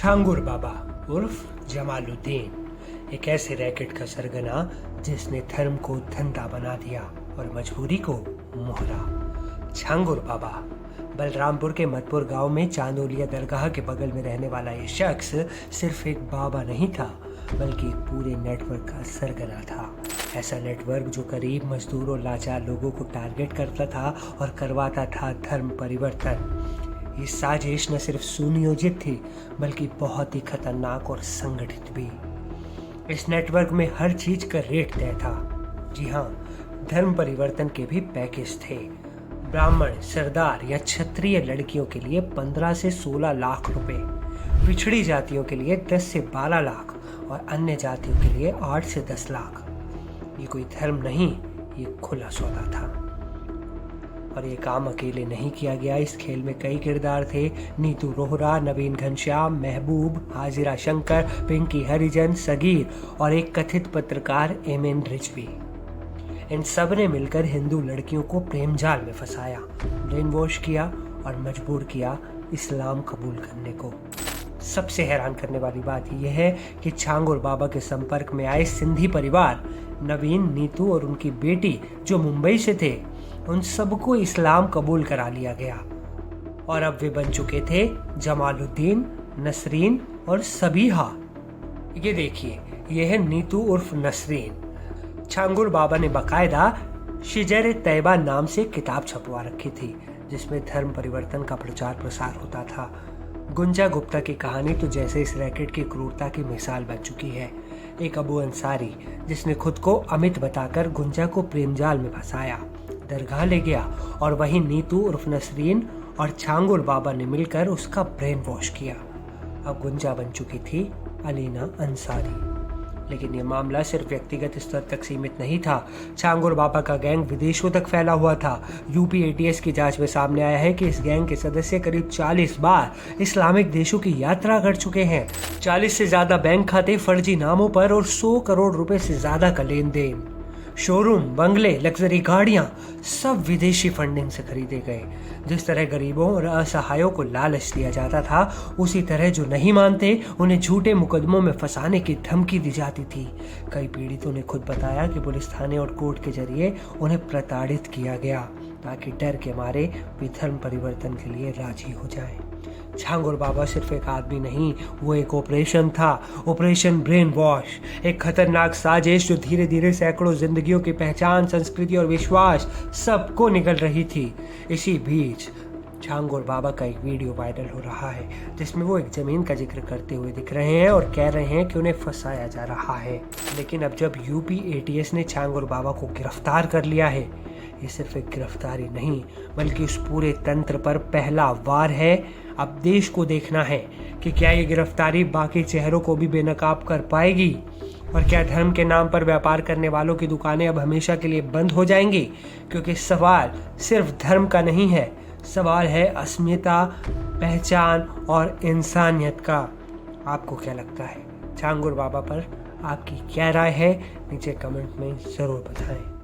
छांगुर बाबा उर्फ जमालुद्दीन एक ऐसे रैकेट का सरगना जिसने धर्म को धंधा बना दिया और मजबूरी को मोहरा। छांगुर बाबा बलरामपुर के मधुपुर गांव में चांदोलिया दरगाह के बगल में रहने वाला ये शख्स सिर्फ एक बाबा नहीं था बल्कि एक पूरे नेटवर्क का सरगना था। ऐसा नेटवर्क जो गरीब मजदूर और लाचार लोगों को टारगेट करता था और करवाता था धर्म परिवर्तन। ये साजिश न सिर्फ सुनियोजित थी बल्कि बहुत ही खतरनाक और संगठित भी। इस नेटवर्क में हर चीज का रेट तय था। जी हाँ, धर्म परिवर्तन के भी पैकेज थे। ब्राह्मण, सरदार या क्षत्रिय लड़कियों के लिए 15 से 16 लाख रुपए, पिछड़ी जातियों के लिए 10 से 12 लाख और अन्य जातियों के लिए 8 से 10 लाख। ये कोई धर्म नहीं, ये खुला सौदा था। और ये काम अकेले नहीं किया गया। इस खेल में कई किरदार थे। नीतू रोहरा, नवीन घनश्याम, महबूब, हाजिरा शंकर, पिंकी हरिजन, सगीर और एक कथित पत्रकार एमएन रिजवी। इन सब ने मिलकर हिंदू लड़कियों को प्रेम जाल में फंसाया, ब्रेन वॉश किया और मजबूर किया इस्लाम कबूल करने को। सबसे हैरान करने वाली बात यह है कि छांगुर बाबा के संपर्क में आए सिंधी परिवार, नवीन, नीतू और उनकी बेटी जो मुंबई से थे, उन सबको इस्लाम कबूल करा लिया गया और अब वे बन चुके थे जमालुद्दीन, नसरीन और सबीहा। ये देखिए, ये है नीतू उर्फ नसरीन। छांगुर बाबा ने बकायदा शिजर तैयबा नाम से किताब छपवा रखी थी जिसमें धर्म परिवर्तन का प्रचार प्रसार होता था। गुंजा गुप्ता की कहानी तो जैसे इस रैकेट की क्रूरता की मिसाल बन चुकी है। एक अबू अंसारी जिसने खुद को अमित बताकर गुंजा को प्रेमजाल में फंसाया, दरगाह ले गया और वहीं नीतू उर्फ नसरीन और छांगुर बाबा ने मिलकर उसका ब्रेन वॉश किया। अब गुंजा बन चुकी थी अलीना अंसारी। लेकिन ये मामला सिर्फ व्यक्तिगत स्तर तक सीमित नहीं था। छांगुर बाबा का गैंग विदेशों तक फैला हुआ था। यूपी एटीएस की जांच में सामने आया है कि इस गैंग के सदस्य करीब 40 बार इस्लामिक देशों की यात्रा कर चुके हैं। 40 से ज्यादा बैंक खाते फर्जी नामों पर और 100 करोड़ रुपए से ज्यादा का लेन देन। शोरूम, बंगले, लग्जरी गाड़ियां सब विदेशी फंडिंग से खरीदे गए। जिस तरह गरीबों और असहायों को लालच दिया जाता था, उसी तरह जो नहीं मानते उन्हें झूठे मुकदमों में फंसाने की धमकी दी जाती थी। कई पीड़ितों ने खुद बताया कि पुलिस थाने और कोर्ट के जरिए उन्हें प्रताड़ित किया गया ताकि डर के मारे वे धर्म परिवर्तन के लिए राजी हो जाएं। छांगुर बाबा सिर्फ एक आदमी नहीं, वो एक ऑपरेशन था, ऑपरेशन ब्रेन वॉश। एक खतरनाक साजिश जो धीरे धीरे सैकड़ों जिंदगियों की पहचान, संस्कृति और विश्वास सबको निगल रही थी। इसी बीच छांगुर बाबा का एक वीडियो वायरल हो रहा है जिसमें वो एक जमीन का जिक्र करते हुए दिख रहे हैं और कह रहे हैं कि उन्हें फंसाया जा रहा है। लेकिन अब जब यूपी एटीएस ने छांगुर बाबा को गिरफ्तार कर लिया है, ये सिर्फ एक गिरफ्तारी नहीं बल्कि उस पूरे तंत्र पर पहला वार है। अब देश को देखना है कि क्या ये गिरफ्तारी बाकी चेहरों को भी बेनकाब कर पाएगी और क्या धर्म के नाम पर व्यापार करने वालों की दुकानें अब हमेशा के लिए बंद हो जाएंगी। क्योंकि सवाल सिर्फ धर्म का नहीं है, सवाल है अस्मिता, पहचान और इंसानियत का। आपको क्या लगता है? छांगुर बाबा पर आपकी क्या राय है? नीचे कमेंट में जरूर बताएं।